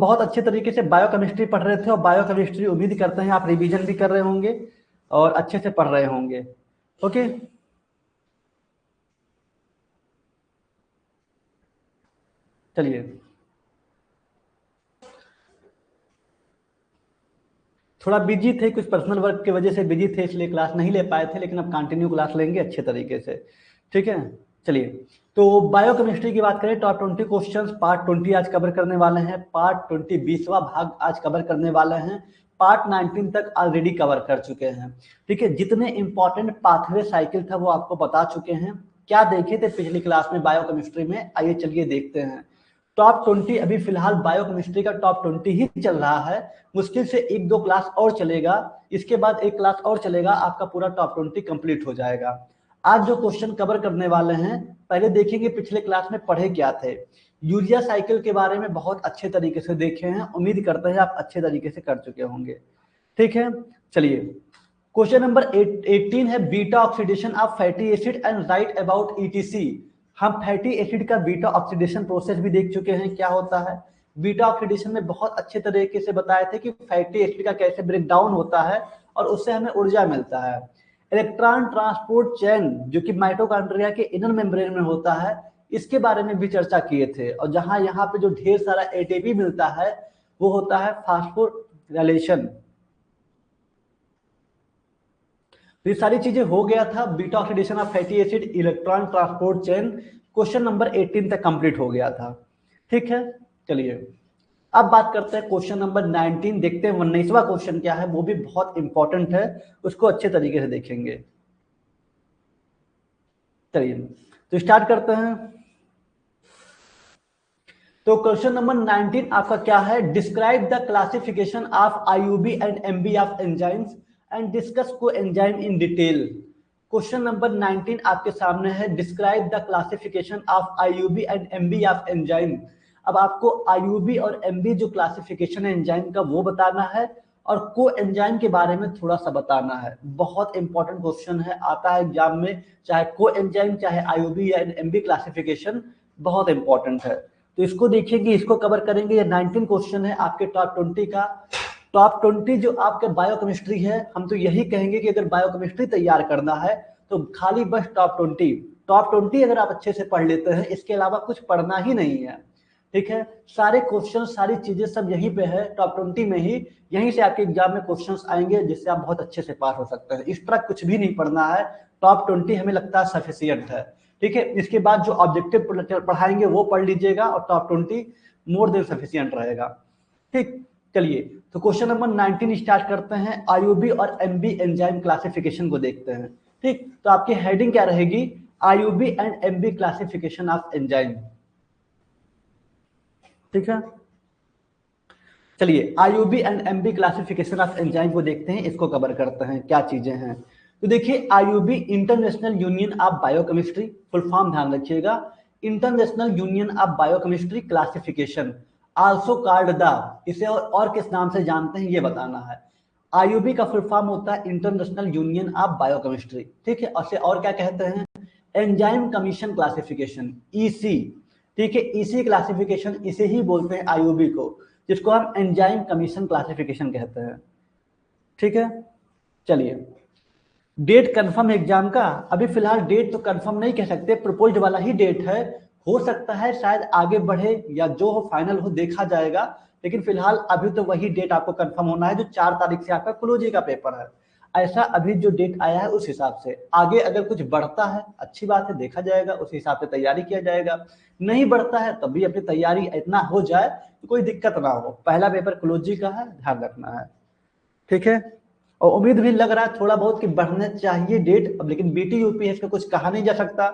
बहुत अच्छे तरीके से बायोकेमिस्ट्री पढ़ रहे थे और बायोकेमिस्ट्री उम्मीद करते हैं आप रिवीजन भी कर रहे होंगे और अच्छे से पढ़ रहे होंगे। ओके, चलिए। थोड़ा बिजी थे, कुछ पर्सनल वर्क की वजह से बिजी थे, इसलिए क्लास नहीं ले पाए थे, लेकिन अब कंटिन्यू क्लास लेंगे अच्छे तरीके से। ठीक है, चलिए। तो बायोकेमिस्ट्री की बात करें, टॉप 20 क्वेश्चंस पार्ट 20 आज कवर करने वाले हैं। पार्ट 20 20वां भाग आज कवर करने वाले हैं। पार्ट 19 तक ऑलरेडी कवर कर चुके हैं। ठीक है, जितने इंपॉर्टेंट पाथवे साइकिल था वो आपको बता चुके हैं। क्या देखे थे पिछली क्लास में बायोकेमिस्ट्री में, आइए चलिए देखते हैं। टॉप 20 अभी फिलहाल बायोकेमिस्ट्री का टॉप 20 ही चल रहा है। मुश्किल से एक दो क्लास और चलेगा, इसके बाद एक क्लास और चलेगा, आपका पूरा टॉप 20 कंप्लीट हो जाएगा। आज जो क्वेश्चन कवर करने वाले हैं, पहले देखेंगे पिछले क्लास में पढ़े क्या थे। यूरिया साइकिल के बारे में बहुत अच्छे तरीके से देखे हैं, उम्मीद करते हैं आप अच्छे तरीके से कर चुके होंगे। ठीक है, चलिए। क्वेश्चन नंबर 18 है beta oxidation of fatty acid and right about etc. हम फैटी एसिड का बीटा ऑक्सीडेशन प्रोसेस भी देख चुके हैं, क्या होता है। बीटा ऑक्सीडेशन में बहुत अच्छे तरीके से बताए थे कि फैटी एसिड का कैसे ब्रेक डाउन होता है और उससे हमें ऊर्जा मिलता है। इलेक्ट्रॉन ट्रांसपोर्ट चेन जो कि माइटोकॉन्ड्रिया के इनर मेम्ब्रेन में होता है, इसके बारे में भी चर्चा किए थे। और जहां यहाँ पे जो ढेर सारा एटीपी मिलता है वो होता है फास्फोराइलेशन। तो ये सारी चीजें हो गया था, beta oxidation of fatty acid, electron transport chain, question number 18 तक कंप्लीट हो गया था। ठीक है, चलिए। अब बात करते हैं क्वेश्चन नंबर 19, देखते हैं 19वां क्वेश्चन क्या है, वो भी बहुत इंपॉर्टेंट है, उसको अच्छे तरीके से देखेंगे। चलिए, तो स्टार्ट करते हैं। तो क्वेश्चन नंबर 19 आपका क्या है, describe the classification of IUB and MB of enzymes and discuss coenzyme in detail. Question number 19 आपके सामने है, describe the classification of IUB and MB of enzyme. अब आपको आईयूबी और एमबी जो क्लासिफिकेशन है एंजाइम का वो बताना है और को एंजाइम के बारे में थोड़ा सा बताना है। बहुत इंपॉर्टेंट क्वेश्चन है, आता है एग्जाम में, चाहे को एंजाइम चाहे आईयूबी या एमबी क्लासिफिकेशन, बहुत इंपॉर्टेंट है। तो इसको देखिए, इसको कवर करेंगे। ये 19 क्वेश्चन है आपके टॉप 20 का। टॉप 20 जो आपके बायोकेमिस्ट्री है, हम तो यही कहेंगे कि अगर बायोकेमिस्ट्री तैयार करना है तो खाली बस टॉप 20, टॉप 20 अगर आप अच्छे से पढ़ लेते हैं, इसके अलावा कुछ पढ़ना ही नहीं है। ठीक है, सारे क्वेश्चन सारी चीजें सब यहीं पे है, टॉप 20 में ही, यहीं से आपके एग्जाम में क्वेश्चंस आएंगे जिससे आप बहुत अच्छे से पास हो सकते हैं। इस तरह कुछ भी नहीं पढ़ना है, टॉप 20 हमें लगता है सफिशियंट है। ठीक है, इसके बाद जो ऑब्जेक्टिव पढ़ाएंगे वो पढ़ लीजिएगा और टॉप 20 मोर देन सफिशियंट रहेगा। ठीक, चलिए। तो क्वेश्चन नंबर 19 स्टार्ट करते हैं, आईयूबी और एमबी एंजाइम क्लासिफिकेशन को देखते हैं। ठीक, तो आपकी हेडिंग क्या रहेगी, IUB and MB classification of enzyme. ठीक है, चलिए IUB and MB classification of enzyme को देखते हैं, इसको कवर करते हैं क्या चीजें हैं। तो देखिए, IUB international union of biochemistry, full form ध्यान रखिएगा, international union of biochemistry classification, also called the, इसे और किस नाम से जानते हैं ये बताना है। आईयूबी का फुल फॉर्म होता है इंटरनेशनल यूनियन ऑफ बायोकेमिस्ट्री। ठीक है, और क्या कहते हैं, एंजाइम कमीशन क्लासिफिकेशन, ईसी। ठीक है, ईसी क्लासिफिकेशन, इसे ही बोलते हैं आईयूबी को, जिसको हम एंजाइम कमीशन क्लासिफिकेशन कहते हैं। ठीक है, चलिए। डेट कंफर्म एग्जाम का, अभी फिलहाल डेट तो कंफर्म नहीं कह सकते, प्रपोज्ड वाला ही डेट है। हो सकता है शायद आगे बढ़े या जो हो फाइनल हो देखा जाएगा, लेकिन फिलहाल अभी तो वही डेट आपको कंफर्म होना है जो 4 तारीख से आपका क्लोजी का पेपर है। ऐसा अभी जो डेट आया है उस हिसाब से, आगे अगर कुछ बढ़ता है अच्छी बात है, देखा जाएगा, उस हिसाब से तैयारी किया जाएगा। नहीं बढ़ता है तब भी अपनी तैयारी इतना हो जाए तो कोई दिक्कत ना हो। पहला पेपर क्लोजी का है, ध्यान रखना है। ठीक है, और उम्मीद भी लग रहा है थोड़ा बहुत कि बढ़ने चाहिए डेट, अब लेकिन बीटी यूपीएस का कुछ कहा नहीं जा सकता।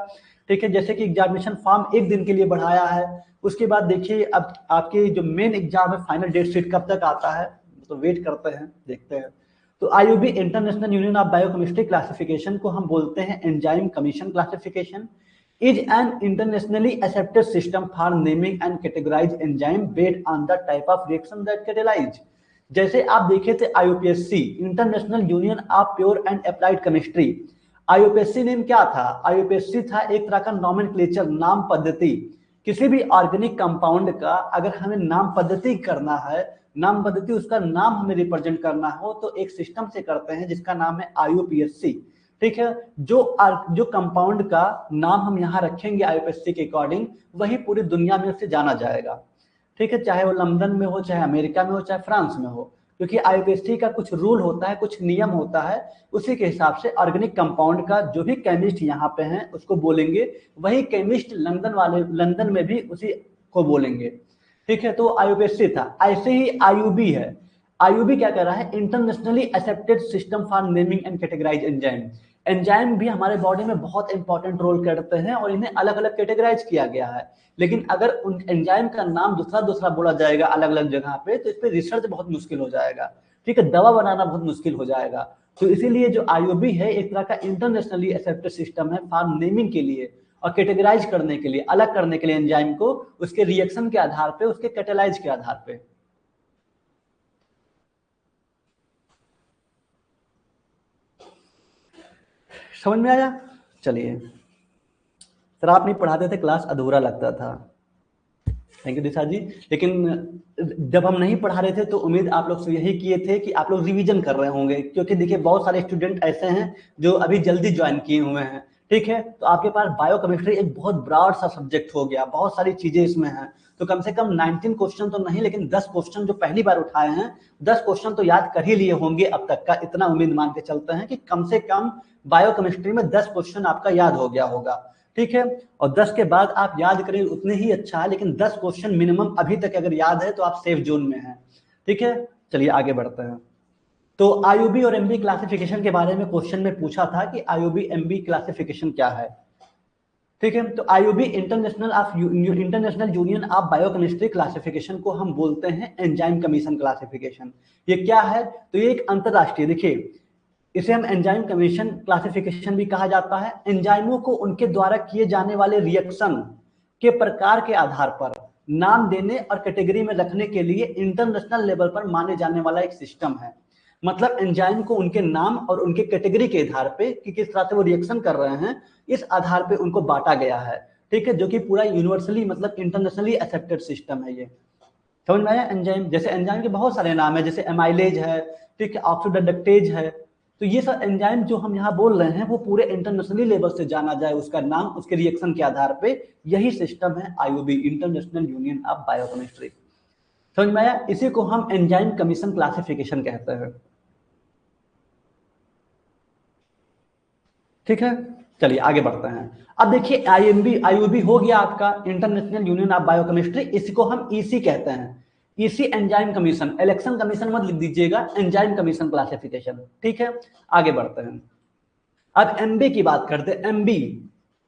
ठीक है, जैसे कि एग्जामिनेशन फॉर्म एक दिन के लिए बढ़ाया है, उसके बाद देखिए अब आपकी जो मेन एग्जाम है फाइनल डेट शीट कब तक आता है, तो वेट करते हैं, देखते हैं। तो IUB international union of biochemistry classification को हम बोलते हैं enzyme commission classification, is an internationally accepted system for naming and categorise enzyme based on the type of reaction that catalyze. जैसे आप देखे थे IUPSC, international union of pure and applied chemistry, IUPSC name क्या था, आईयूपीएससी था एक तरह का नॉमेनक्लेचर, नाम पद्धति किसी भी ऑर्गेनिक कंपाउंड का अगर हमें नाम पद्धति करना है, नाम पद्धति उसका नाम हमें रिप्रेजेंट करना हो तो एक सिस्टम से करते हैं जिसका नाम है IUPAC। ठीक है, जो कंपाउंड का नाम हम यहाँ रखेंगे IUPAC के अकॉर्डिंग, वही पूरी दुनिया में उससे जाना जाएगा। ठीक है, चाहे वो लंदन में हो, चाहे अमेरिका में हो, चाहे फ्रांस में हो, क्योंकि IUPAC का कुछ रूल होता है, कुछ नियम होता है, उसी के हिसाब से ऑर्गेनिक कंपाउंड का जो भी केमिस्ट यहाँ पे हैं उसको बोलेंगे, वही केमिस्ट लंदन में भी उसी को बोलेंगे। ठीक है, तो IUPAC था। ऐसे ही IUB है। IUB क्या कर रहा है, internationally accepted system for naming and categorise enzyme. Enzyme भी हमारे बॉडी में बहुत इंपॉर्टेंट रोल करते हैं और इन्हें अलग अलग कैटेगराइज किया गया है, लेकिन अगर उन एंजाइम का नाम दूसरा दूसरा बोला जाएगा अलग अलग जगह पे तो इस पर रिसर्च बहुत मुश्किल हो जाएगा। ठीक है, दवा बनाना बहुत मुश्किल हो जाएगा। तो इसीलिए जो IUB है एक तरह का इंटरनेशनली एक्सेप्टेड सिस्टम है फॉर नेमिंग के लिए और कैटेगराइज करने के लिए, अलग करने के लिए एंजाइम को उसके रिएक्शन के आधार पे, उसके कैटेलाइज के आधार पे। समझ में आया? चलिए, सर आप नहीं पढ़ाते थे, क्लास अधूरा लगता था। थैंक यू दिशा जी। लेकिन जब हम नहीं पढ़ा रहे थे तो उम्मीद आप लोग से यही किए थे कि आप लोग रिवीजन कर रहे होंगे, क्योंकि देखिए बहुत सारे स्टूडेंट ऐसे हैं जो अभी जल्दी ज्वाइन किए हुए हैं। ठीक है, तो आपके पास बायोकेमिस्ट्री एक बहुत ब्रॉड सा सब्जेक्ट हो गया, बहुत सारी चीजें इसमें हैं, तो कम से कम 19 क्वेश्चन तो नहीं लेकिन 10 क्वेश्चन जो पहली बार उठाए हैं, 10 क्वेश्चन तो याद कर ही लिए होंगे अब तक का, इतना उम्मीद मान के चलते हैं कि कम से कम बायोकेमिस्ट्री में 10 क्वेश्चन आपका याद हो गया होगा। ठीक है, और 10 के बाद आप याद करें उतने ही अच्छा है, लेकिन 10 क्वेश्चन मिनिमम अभी तक अगर याद है तो आप सेफ जोन में हैं। ठीक है, चलिए आगे बढ़ते हैं। तो IUB और MB क्लासिफिकेशन के बारे में क्वेश्चन में पूछा था कि IUB MB क्लासिफिकेशन क्या है। ठीक है, तो IUB international union of biochemistry classification को हम बोलते हैं एंजाइम कमीशन क्लासिफिकेशन। ये क्या है, तो ये एक अंतरराष्ट्रीय, देखिए इसे हम एंजाइम कमीशन क्लासिफिकेशन भी कहा जाता है। एंजाइमों को उनके द्वारा किए जाने वाले रिएक्शन के प्रकार के आधार पर नाम देने और कैटेगरी में रखने के लिए इंटरनेशनल लेवल पर माने जाने वाला एक सिस्टम है। मतलब एंजाइम को उनके नाम और उनके कैटेगरी के आधार पे कि किस तरह से वो रिएक्शन कर रहे हैं, इस आधार पे उनको बांटा गया है। ठीक है, जो कि पूरा यूनिवर्सली मतलब इंटरनेशनली एक्सेप्टेड सिस्टम है ये। समझ में आया? एंजाइम, जैसे एंजाइम के बहुत सारे नाम है, जैसे एमाइलेज है, ठीक है, ऑक्सीडाइरेक्टेज है, तो ये सब एंजाइम जो हम यहाँ बोल रहे हैं वो पूरे इंटरनेशनली लेवल से जाना जाए उसका नाम उसके रिएक्शन के आधार पे, यही सिस्टम है IUB international union of biochemistry. समझ में आया? इसी को हम एंजाइम कमीशन क्लासिफिकेशन कहते हैं। ठीक है, चलिए आगे बढ़ते हैं। अब देखिए IUB हो गया आपका इंटरनेशनल यूनियन ऑफ बायोकेमिस्ट्री, इसको हम EC कहते हैं। EC enzyme commission, election commission मत लिख दीजिएगा, एंजाइम कमीशन क्लासिफिकेशन। ठीक है, आगे बढ़ते हैं। अब MB की बात करते हैं।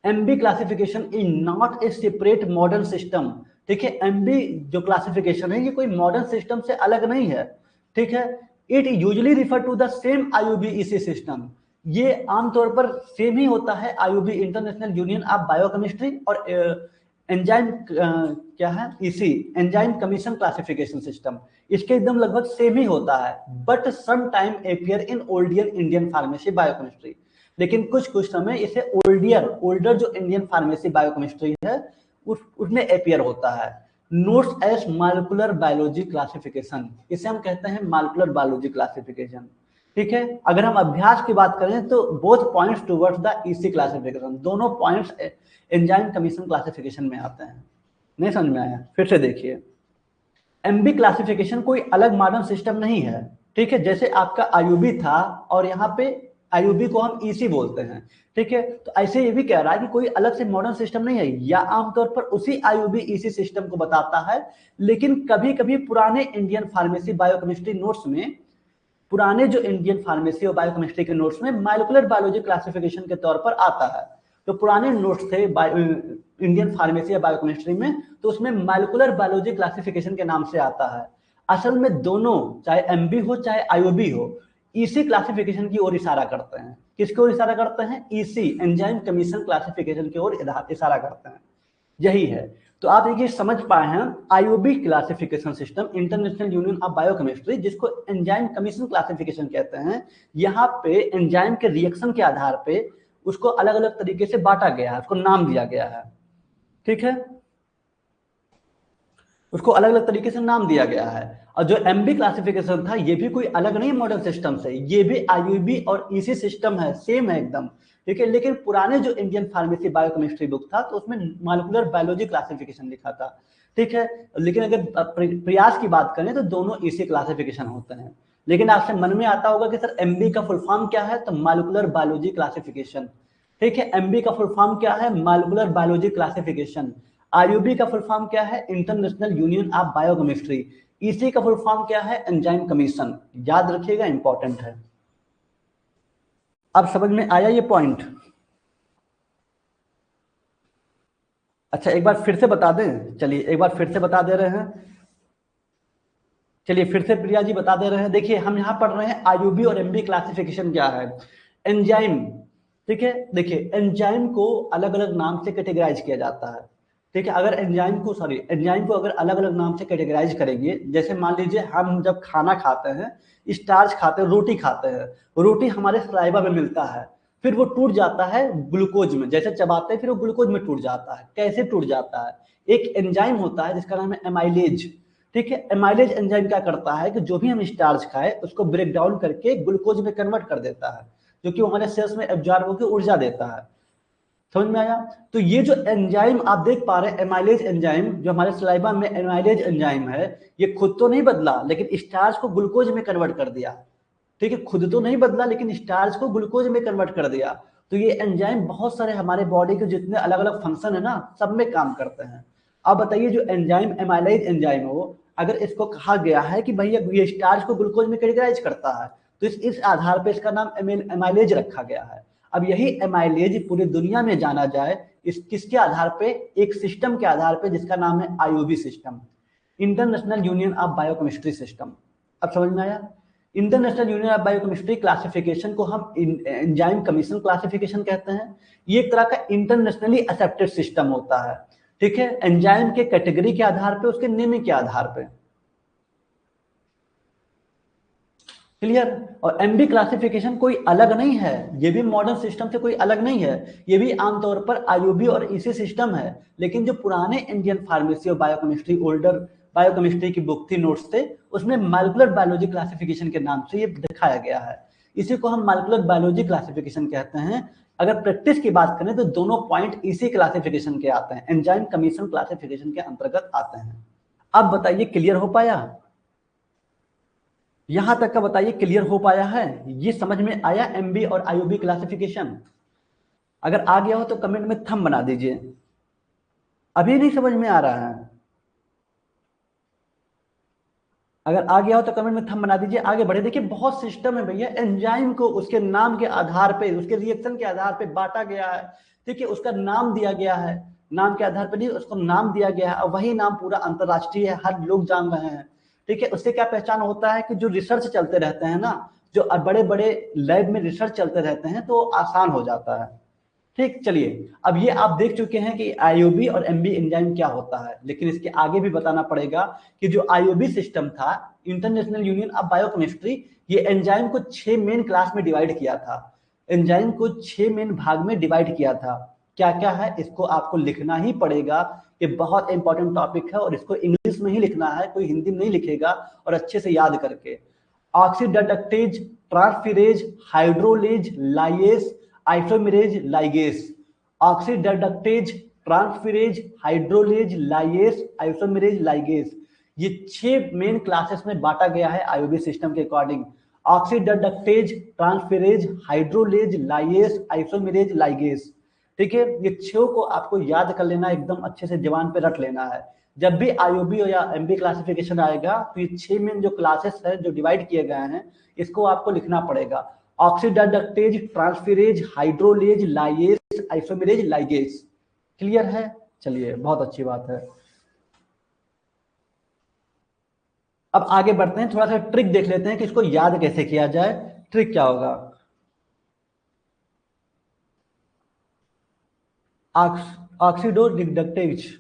MB classification is not a separate modern system. ठीक है, MB जो क्लासिफिकेशन है ये कोई मॉडर्न सिस्टम से अलग नहीं है। ठीक है, it usually refer to the same IUB EC system. ये आमतौर पर सेम ही होता है IUB international union of biochemistry और एंजाइम क्या है EC enzyme commission classification system, इसके एकदम लगभग सेम ही होता है। But some time appear in older Indian pharmacy biochemistry, लेकिन कुछ समय इसे ओल्डर जो इंडियन फार्मेसी बायोकेमिस्ट्री है उसमें अपियर होता है। Notes as molecular biology classification, इसे हम कहते हैं मॉलिक्यूलर बायोलॉजी क्लासिफिकेशन। ठीक है, अगर हम अभ्यास की बात करें तो both points towards the EC classification, दोनों पॉइंट्स एंजाइम कमीशन क्लासिफिकेशन में आते हैं। नहीं समझ में आया? फिर से देखिए, MB क्लासिफिकेशन कोई अलग मॉडर्न सिस्टम नहीं है। ठीक है, जैसे आपका IUB था और यहाँ पे IUB को हम EC बोलते हैं। ठीक है, तो ऐसे ये भी कह रहा है कि कोई अलग से मॉडर्न सिस्टम नहीं है, या आमतौर पर उसी IUB EC सिस्टम को बताता है, लेकिन कभी कभी पुराने इंडियन फार्मेसी बायोकेमिस्ट्री नोट्स में, पुराने जो इंडियन फार्मेसी और बायोकेमिस्ट्री के नोट्स में मॉलिक्यूलर बायोलॉजी क्लासिफिकेशन के तौर पर आता है। तो पुराने नोट्स थे इंडियन फार्मेसी या बायोकेमिस्ट्री में, तो उसमें मॉलिक्यूलर बायोलॉजी क्लासिफिकेशन के नाम से आता है। असल में दोनों, चाहे MB हो चाहे IUB हो, EC क्लासिफिकेशन की ओर इशारा करते हैं। किसकी ओर इशारा करते हैं? EC एंजाइम कमीशन क्लासिफिकेशन की ओर इशारा करते हैं, यही है। तो आप देखिए समझ पाए हैं, IUB classification system international union of biochemistry, जिसको एंजाइम कमीशन क्लासिफिकेशन कहते हैं, यहाँ पे एंजाइम के रिएक्शन के आधार पे उसको अलग अलग तरीके से बांटा गया है, उसको नाम दिया गया है। ठीक है, उसको अलग अलग तरीके से नाम दिया गया है। और जो एमबी क्लासिफिकेशन था ये भी कोई अलग नहीं मॉडर्न सिस्टम से, ये भी आईयूबी और ईसी सिस्टम है, सेम है एकदम, ठीक है। लेकिन पुराने जो इंडियन फार्मेसी बायोकेमिस्ट्री बुक था तो उसमें मॉलिक्यूलर बायोलॉजी क्लासिफिकेशन लिखा था, ठीक है। लेकिन अगर प्रयास की बात करें तो दोनों ईसी क्लासिफिकेशन होते हैं। लेकिन आपसे मन में आता होगा कि सर एमबी का फुल फॉर्म क्या है, तो मॉलिक्यूलर बायोलॉजी क्लासिफिकेशन, ठीक है। एमबी का फुल फॉर्म क्या है, मॉलिक्यूलर बायोलॉजी क्लासिफिकेशन। आईयूबी का फुल फॉर्म क्या है, international union of biochemistry. EC का फुल फॉर्म क्या है, एंजाइम कमीशन। याद रखिएगा, इंपॉर्टेंट है। अब समझ में आया ये पॉइंट? अच्छा एक बार फिर से बता दें, चलिए एक बार फिर से बता दे रहे हैं, चलिए फिर से प्रिया जी बता दे रहे हैं। देखिए हम यहाँ पढ़ रहे हैं आईयूबी और एमबी क्लासिफिकेशन क्या है। एंजाइम, ठीक है। देखिए एंजाइम को अलग अलग नाम से कैटेगराइज किया जाता है, ठीक है। अगर एंजाइम को अगर अलग अलग नाम से कैटेगराइज करेंगे, जैसे मान लीजिए हम जब खाना खाते हैं, स्टार्च खाते हैं, रोटी खाते हैं, रोटी हमारे सलाइवा में मिलता है, फिर वो टूट जाता है ग्लूकोज में, जैसे चबाते हैं फिर वो ग्लूकोज में टूट जाता है। कैसे टूट जाता है, एक एंजाइम होता है जिसका नाम है एमाइलेज, ठीक है। एमाइलेज एंजाइम क्या करता है कि जो भी हम स्टार्च खाए उसको ब्रेक डाउन करके ग्लूकोज में कन्वर्ट कर देता है, जो कि हमारे सेल्स में एब्जॉर्ब होकर ऊर्जा देता है। समझ में आया? तो ये जो एंजाइम आप देख पा रहे हैं, एमाइलेज एंजाइम, जो हमारे सलाइवा में एमाइलेज एंजाइम है, ये खुद तो नहीं बदला लेकिन स्टार्च को ग्लूकोज में कन्वर्ट कर दिया, ठीक है। खुद तो नहीं बदला लेकिन स्टार्च को ग्लूकोज में कन्वर्ट कर दिया। तो ये एंजाइम बहुत सारे हमारे बॉडी के जितने अलग अलग फंक्शन है ना, सब में काम करते हैं। अब बताइए जो एंजाइम एमाइलेज एंजाइम हो, अगर इसको कहा गया है कि भैया ये स्टार्च को ग्लूकोज में कैटेगराइज करता है, तो इस आधार पर इसका नाम एमाइलेज रखा गया है। अब यही एमाइलेज पूरी दुनिया में जाना जाए इस किसके आधार पे, एक सिस्टम के आधार पे जिसका नाम है IUB system, international union of biochemistry system. अब समझ में आया? International union of biochemistry classification को हम एंजाइम कमीशन क्लासिफिकेशन कहते हैं। ये एक तरह का इंटरनेशनली एक्सेप्टेड सिस्टम होता है, ठीक है। एंजाइम के कैटेगरी के आधार पे, उसके नेमिंग के आधार पे। क्लियर? और एमबी क्लासिफिकेशन कोई अलग नहीं है, ये भी मॉडर्न सिस्टम से कोई अलग नहीं है, ये भी आमतौर पर आईयूबी और ईसी सिस्टम है। लेकिन जो पुराने इंडियन फार्मेसी और बायोकेमिस्ट्री ओल्डर बायोकेमिस्ट्री की बुक थी, नोट्स थे, उसमें मॉलिक्यूलर बायोलॉजी क्लासिफिकेशन के नाम से ये दिखाया गया है। इसी को हम मॉलिक्यूलर बायोलॉजी क्लासिफिकेशन कहते हैं। अगर प्रैक्टिस की बात करें तो दोनों पॉइंट इसी क्लासिफिकेशन के आते हैं, एंजाइम कमीशन क्लासिफिकेशन के अंतर्गत आते हैं। अब बताइए क्लियर हो पाया? यहां तक का बताइए क्लियर हो पाया है? ये समझ में आया एमबी और आईयूबी क्लासिफिकेशन? अगर आ गया हो तो कमेंट में थंब बना दीजिए। अभी नहीं समझ में आ रहा है? अगर आ गया हो तो कमेंट में थंब बना दीजिए, आगे बढ़े। देखिए बहुत सिस्टम है भैया, एंजाइम को उसके नाम के आधार पे, उसके रिएक्शन के आधार पे बांटा गया है, ठीक है। उसका नाम दिया गया है, नाम के आधार पर नहीं, उसको नाम दिया गया है और वही नाम पूरा अंतरराष्ट्रीय है, हर लोग जान रहे हैं, ठीक है। उससे क्या पहचान होता है कि जो रिसर्च चलते रहते हैं ना, जो बड़े बड़े लैब में रिसर्च चलते रहते हैं तो आसान हो जाता है, ठीक। चलिए अब ये आप देख चुके हैं कि आईयूबी और एमबी एंजाइम क्या होता है, लेकिन इसके आगे भी बताना पड़ेगा कि जो आईयूबी सिस्टम था, इंटरनेशनल यूनियन ऑफ बायोकेमिस्ट्री, ये एंजाइम को 6 मेन क्लास में डिवाइड किया था। एंजाइम को 6 मेन भाग में डिवाइड किया था। क्या क्या है इसको आपको लिखना ही पड़ेगा, ये बहुत इंपॉर्टेंट टॉपिक है और इसको इंग्लिश में ही लिखना है, कोई हिंदी में नहीं लिखेगा, और अच्छे से याद करके। Oxidoreductase, transferase, hydrolase, lyase, isomerase, ligase. Oxidoreductase, transferase, hydrolase, lyase, isomerase, ligase, ये 6 मेन क्लासेस में बांटा गया है आईयूबी सिस्टम के according. Oxidoreductase, transferase, hydrolase, lyase, isomerase, ligase, ठीक है। ये 6 को आपको याद कर लेना, एकदम अच्छे से जबान पे रख लेना है। जब भी आईयूबी या एमबी क्लासिफिकेशन आएगा तो ये 6 मेन जो क्लासेस है जो डिवाइड किए गए हैं, इसको आपको लिखना पड़ेगा। Oxidoreductase, transferase, hydrolase, lyase, isomerase, ligase. Clear है? चलिए बहुत अच्छी बात है। अब आगे बढ़ते हैं, थोड़ा सा ट्रिक देख लेते हैं कि इसको याद कैसे किया जाए। ट्रिक क्या होगा? ऑक्सीडोरिडक्टेज,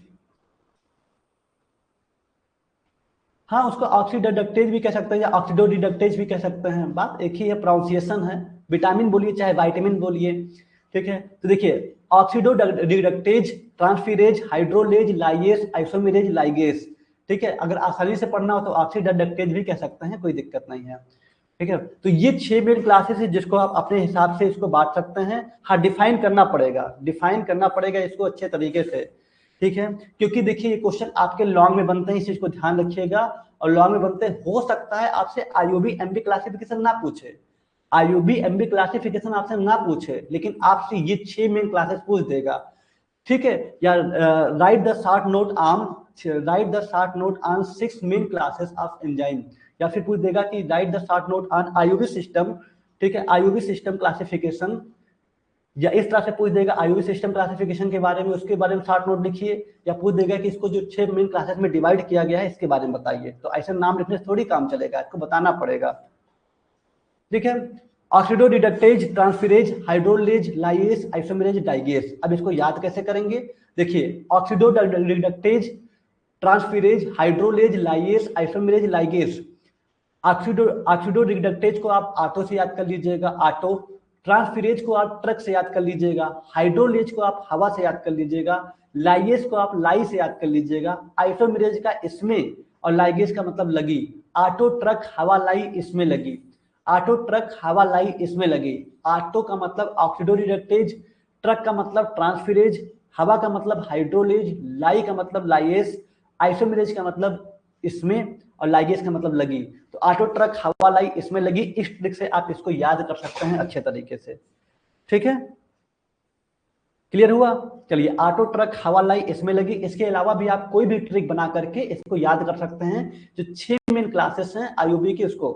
हाँ उसको ऑक्सीडाइरेक्टेज भी कह सकते हैं या ऑक्सीडोरिडक्टेज भी कह सकते हैं, बात एक ही है, प्रोनाउंसिएशन है। विटामिन बोलिए चाहे वाइटामिन बोलिए, ठीक है। तो देखिए ऑक्सीडोरिडक्टेज, transferase, hydrolase, lyase, isomerase, ligase, ठीक है, अगर आसानी से पढ़ना हो तो ऑक्सीडेक्टेज भी कह सकते हैं, कोई दिक्कत नहीं है। ठीक है, तो ये 6 मेन क्लासेस है जिसको आप अपने हिसाब से इसको बांट सकते हैं। हाँ, डिफाइन करना पड़ेगा, डिफाइन करना पड़ेगा इसको अच्छे तरीके से। ठीक है, क्योंकि देखिए ये क्वेश्चन आपके लॉन्ग में बनते हैं, इस चीज को ध्यान रखिएगा। और लॉन्ग में बनते हो सकता है आपसे आईयूबी एमबी क्लासिफिकेशन ना पूछे, आईयूबी एमबी क्लासिफिकेशन आपसे ना पूछे, लेकिन आपसे ये 6 मेन क्लासेस पूछ देगा। ठीक है, या write the short note on, write the short note on 6 main classes of enzyme, या फिर पूछ देगा कि write the short note on IUB system. ठीक है, आईयूबी सिस्टम क्लासिफिकेशन, या इस तरह से पूछ देगा आईयूबी सिस्टम क्लासिफिकेशन के बारे में, उसके बारे में शॉर्ट नोट लिखिए। या पूछ देगा कि इसको जो 6 मेन क्लासेस में डिवाइड किया गया है इसके बारे में बताइए। तो ऐसे नाम लिखने से थोड़ी काम चलेगा, इसको बताना पड़ेगा। ठीक है, oxidoreductase, transferase, hydrolase, lyase, isomerase, ligase. अब इसको याद कैसे करेंगे? देखिए, oxidoreductase, transferase, hydrolase, lyase, isomerase, ligase. Oxido oxidoreductase को आप ऑटो से याद कर लीजिएगा, ऑटो। ट्रांसफेरेज को आप ट्रक से याद कर लीजिएगा, हाइड्रोलेज को आप हवा से याद कर लीजिएगा, लाइएस को आप लाई से याद कर लीजिएगा, आइसोमेरेज का इसमें, और लाइगेस का मतलब लगी। ऑटो, ट्रक, हवा, लाई, इसमें लगी। ऑटो, ट्रक, हवा, लाई, इसमें लगी। ऑटो का मतलब ऑक्सीडो रिडक्टेज, ट्रक का मतलब ट्रांसफेरेज, हवा का मतलब हाइड्रोलेज, लाई का मतलब लाइएस, आइसोमेरेज का मतलब इसमें, और लाइगेस का मतलब लगी। तो ऑटो, ट्रक, हवा, लाई, इसमें लगी। इस ट्रिक से आप इसको याद कर सकते हैं अच्छे तरीके से। ठीक है, क्लियर हुआ? चलिए, ऑटो, ट्रक, हवा, लाई, इसमें लगी। इसके अलावा भी आप कोई भी ट्रिक बना करके इसको याद कर सकते हैं, जो 6 मेन क्लासेस हैं आईयूबी के उसको।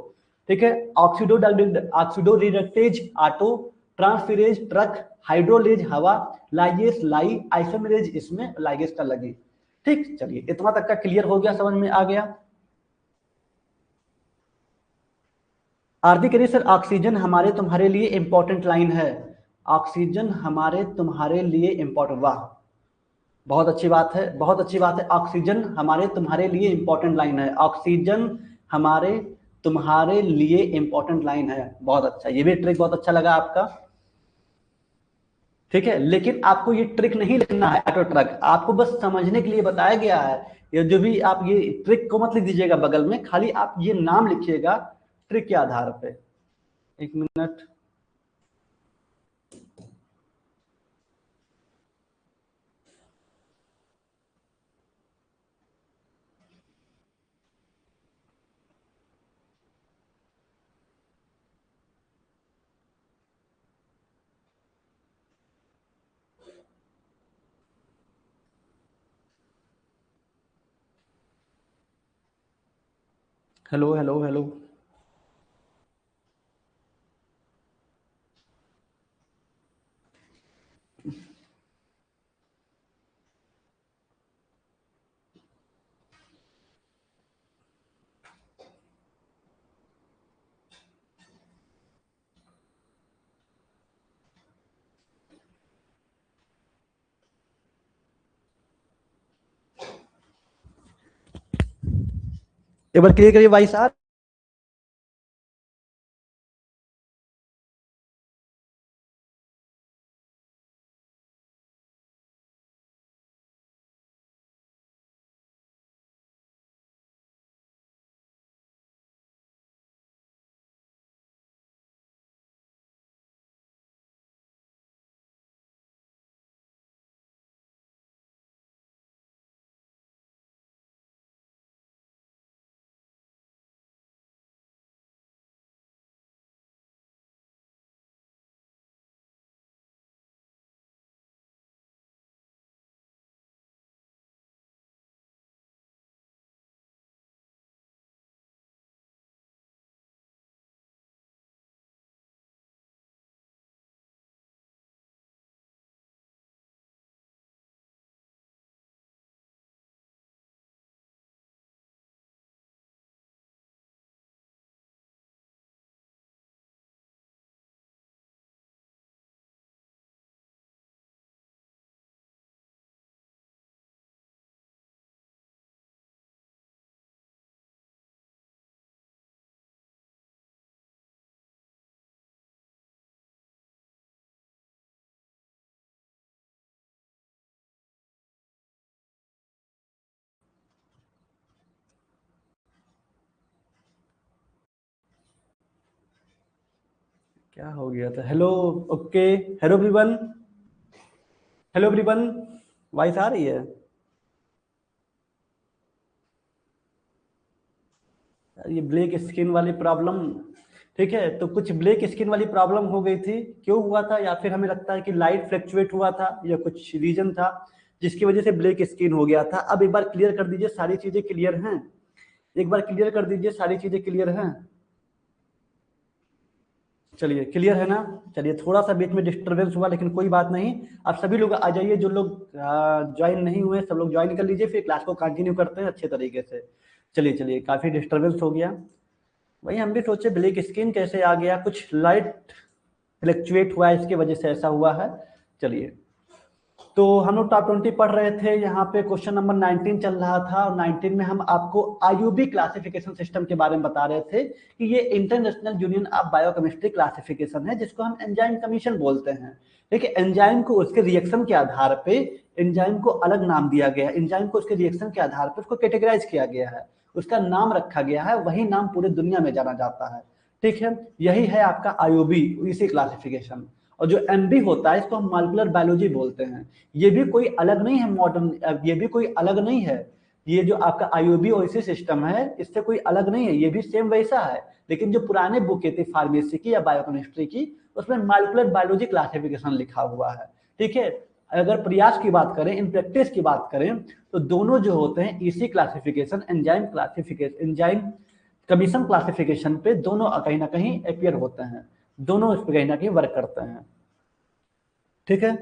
ठीक है, oxido reductase auto, transferase truck, hydrolase हवा, लाइगेस लाई, आइसोमेरेज इसमें, लाइगेस का लगी। ठीक, चलिए इतना तक का क्लियर हो गया, समझ में आ गया। आरती करिए सर, ऑक्सीजन हमारे तुम्हारे लिए इंपॉर्टेंट लाइन है। ऑक्सीजन हमारे तुम्हारे लिए इंपॉर्टेंट, वाह, बहुत अच्छी बात है, बहुत अच्छी बात है। ऑक्सीजन हमारे तुम्हारे लिए इंपॉर्टेंट लाइन है, ऑक्सीजन हमारे तुम्हारे लिए इंपॉर्टेंट लाइन है। बहुत अच्छा, ये भी ट्रिक बहुत अच्छा लगा आपका। ठीक है, लेकिन आपको ये ट्रिक नहीं लिखना है ऑटो ट्रक, आपको बस समझने के लिए बताया गया है। ये जो भी आप ये ट्रिक को मत लिख दीजिएगा बगल में, खाली आप ये नाम लिखिएगा ट्रिक के आधार पे। एक मिनट, हेलो हेलो हेलो। एक बार क्लियर करिए भाई साहब। क्या हो गया था? Hello, okay, hello everyone, hello everyone, voice आ रही है? ये ब्लैक स्किन वाली प्रॉब्लम, ठीक है, तो कुछ ब्लैक स्किन वाली प्रॉब्लम हो गई थी, क्यों हुआ था? या फिर हमें लगता है कि लाइट फ्लक्चुएट हुआ था या कुछ रीजन था जिसकी वजह से ब्लैक स्किन हो गया था। अब एक बार क्लियर कर दीजिए, सारी चीजें क्लियर हैं? एक बार क्लियर कर दीजिए, सारी चीजें क्लियर हैं? चलिए क्लियर है ना? चलिए, थोड़ा सा बीच में डिस्टरबेंस हुआ लेकिन कोई बात नहीं। आप सभी लोग आ जाइए, जो लोग ज्वाइन नहीं हुए सब लोग ज्वाइन कर लीजिए, फिर क्लास को कंटिन्यू करते हैं अच्छे तरीके से। चलिए चलिए, काफी डिस्टरबेंस हो गया। वही हम भी सोचे ब्लैक स्किन कैसे आ गया, कुछ लाइट फ्लक्चुएट हुआ है इसकी वजह से ऐसा हुआ है। चलिए, तो हम लोग टॉप 20 पढ़ रहे थे, यहाँ पे क्वेश्चन नंबर 19 चल रहा था, और 19 में हम आपको आईयूबी क्लासिफिकेशन सिस्टम के बारे में बता रहे थे कि ये international union of biochemistry classification है, जिसको हम एंजाइम कमीशन बोलते हैं। देखिए, एंजाइम को उसके रिएक्शन के आधार पे एंजाइम को अलग नाम दिया गया है, एंजाइम को उसके रिएक्शन के आधार पर उसको कैटेगराइज किया गया है, उसका नाम रखा गया है, वही नाम पूरे दुनिया में जाना जाता है। ठीक है, यही है आपका आईयूबी, इसी क्लासिफिकेशन। और जो एमबी होता है इसको हम मॉलिक्यूलर बायोलॉजी बोलते हैं। ये भी कोई अलग नहीं है मॉडर्न, ये भी कोई अलग नहीं है। ये जो आपका आईओबी ओएसी सिस्टम है इससे कोई अलग नहीं है, ये भी सेम वैसा है। लेकिन जो पुराने बुकें थी फार्मेसी की या बायोकेमिस्ट्री की, उसमें मॉलिक्यूलर बायोलॉजी क्लासिफिकेशन लिखा हुआ है। ठीक है, अगर प्रयास की बात करें, इन प्रैक्टिस की बात करें, तो दोनों जो होते हैं इसी classification, enzyme classification, enzyme commission classification पे दोनों कहीं ना कहीं अपियर होते हैं, दोनों इस पे कहीं ना कहीं वर्क करते हैं। ठीक है,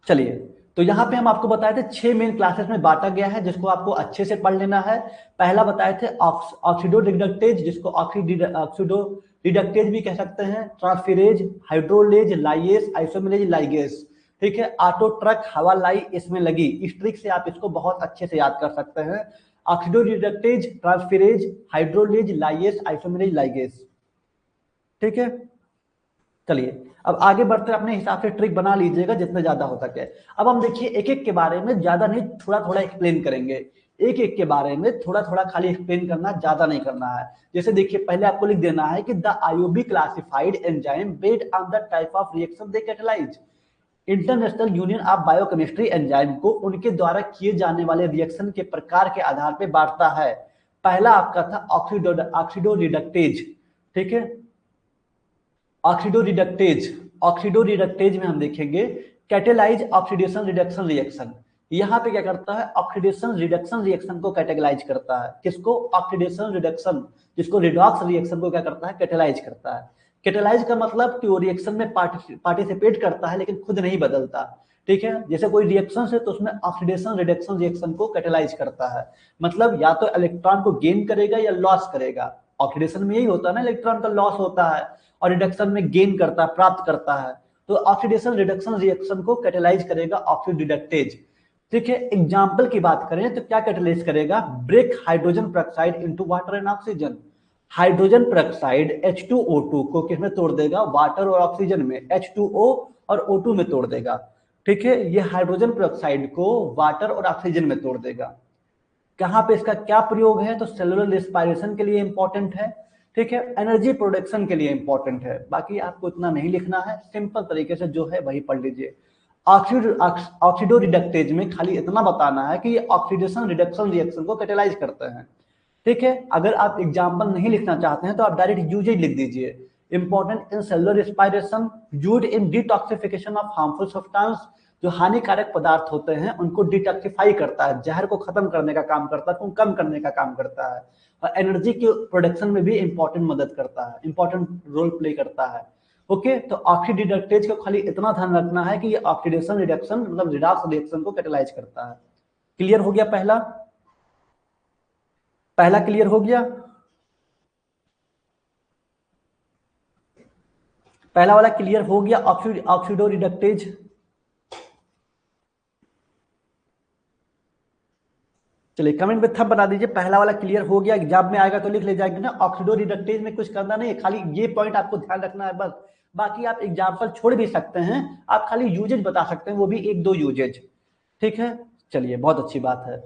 चलिए, तो यहाँ पे हम आपको बताए थे 6 मेन क्लासेस में बांटा गया है, जिसको आपको अच्छे से पढ़ लेना है। पहला बताए थे ऑक्सीडो रिडक्टेज, जिसको ऑक्सीडो रिडक्टेज भी कह सकते हैं, transferase, hydrolase, lyase, isomerase, ligase. ठीक है, ऑटो ट्रक, हवा लाई इसमें लगी, इस ट्रिक से आप इसको बहुत अच्छे से याद कर सकते हैं। Oxidoreductase, transferase, hydrolase, lyase, isomerase, ligase. ठीक है, चलिए अब आगे बढ़ते अपने हिसाब से ट्रिक बना लीजिएगा जितना ज्यादा हो सके। अब हम देखिए एक एक के बारे में, ज्यादा नहीं, थोड़ा थोड़ा एक्सप्लेन करेंगे। एक एक के बारे में थोड़ा थोड़ा खाली एक्सप्लेन करना, ज्यादा नहीं करना है। जैसे देखिए, पहले आपको लिख देना है कि the IOB classified enzyme based on the type of reaction they catalyse. International union of biochemistry enzyme को उनके द्वारा किए जाने वाले रिएक्शन के प्रकार के आधार पर बांटता है। पहला आपका था ऑक्सीडो रिडक्टेज। ठीक है, ऑक्सीडो रिडक्टेज, ऑक्सीडो रिडक्टेज में हम देखेंगे कैटेलाइज ऑक्सीडेशन रिडक्शन रिएक्शन। यहाँ पे क्या करता है, ऑक्सीडेशन रिडक्शन रिएक्शन को कैटेगलाइज करता है। किसको? ऑक्सीडेशन रिडक्शन, जिसको रिडॉक्स रिएक्शन को क्या करता है, कैटेलाइज करता है। कैटेलाइज का मतलब कि वो रिएक्शन में पार्टिसिपेट करता है लेकिन खुद नहीं बदलता। ठीक है, जैसे कोई रिएक्शन है तो उसमें ऑक्सीडेशन रिडक्शन रिएक्शन को कैटेलाइज करता है, मतलब या तो इलेक्ट्रॉन को गेन करेगा या लॉस करेगा। ऑक्सीडेशन में यही होता है ना, इलेक्ट्रॉन का लॉस होता है, और रिडक्शन में गेन करता है, प्राप्त करता है। तो ऑक्सीडेशन रिडक्शन रिएक्शन को कैटेलाइज करेगा ऑक्सीडिडक्टेज। ठीक है, एग्जांपल की बात करें तो क्या कैटेलाइज करेगा, break hydrogen peroxide into water and oxygen. Hydrogen peroxide H2O2 को किसमें तोड़ देगा, वाटर और ऑक्सीजन में, H2O और O2 में तोड़ देगा। ठीक है, ये हाइड्रोजन पेरोक्साइड को वाटर और ऑक्सीजन में तोड़ देगा। कहां पे इसका क्या प्रयोग है, तो सेलुलर रिस्पायरेशन के लिए इंपॉर्टेंट है। ठीक है, एनर्जी प्रोडक्शन के लिए इंपॉर्टेंट है। बाकी आपको इतना नहीं लिखना है, सिंपल तरीके से जो है वही पढ़ लीजिए। ऑक्सीडो रिडक्टेज में खाली इतना बताना है कि ये ऑक्सीडेशन रिडक्शन रिएक्शन को कैटेलाइज करते हैं। ठीक है, अगर आप एग्जाम्पल नहीं लिखना चाहते हैं तो आप डायरेक्ट यूजेज लिख दीजिए। Important in cellular respiration, used in detoxification of harmful substance. जो हानिकारक पदार्थ होते हैं उनको डिटॉक्सिफाई करता है, जहर को खत्म करने का काम करता है, कम करने का काम करता है, और एनर्जी के प्रोडक्शन में भी इंपॉर्टेंट मदद करता है, इंपॉर्टेंट रोल प्ले करता है। ओके, तो ऑक्सीडिडक्टेज को खाली इतना ध्यान रखना है कि ये ऑक्सीडेशन रिडक्शन मतलब रिडॉक्स रिएक्शन को कैटेलाइज करता है। क्लियर हो गया? पहला पहला क्लियर हो गया? पहला वाला क्लियर हो गया, ऑक्सीडो रिडक्टेज। चलिए कमेंट में थंब बना दीजिए, पहला वाला क्लियर हो गया। एग्जाम में आएगा तो लिख ले जाएंगे ना, ऑक्सीडो रिडक्टेज में कुछ करना नहीं है, खाली ये पॉइंट आपको ध्यान रखना है बस। बाकी आप एग्जाम्पल छोड़ भी सकते हैं, आप खाली यूजेज बता सकते हैं, वो भी एक दो यूजेज। ठीक है, चलिए बहुत अच्छी बात है।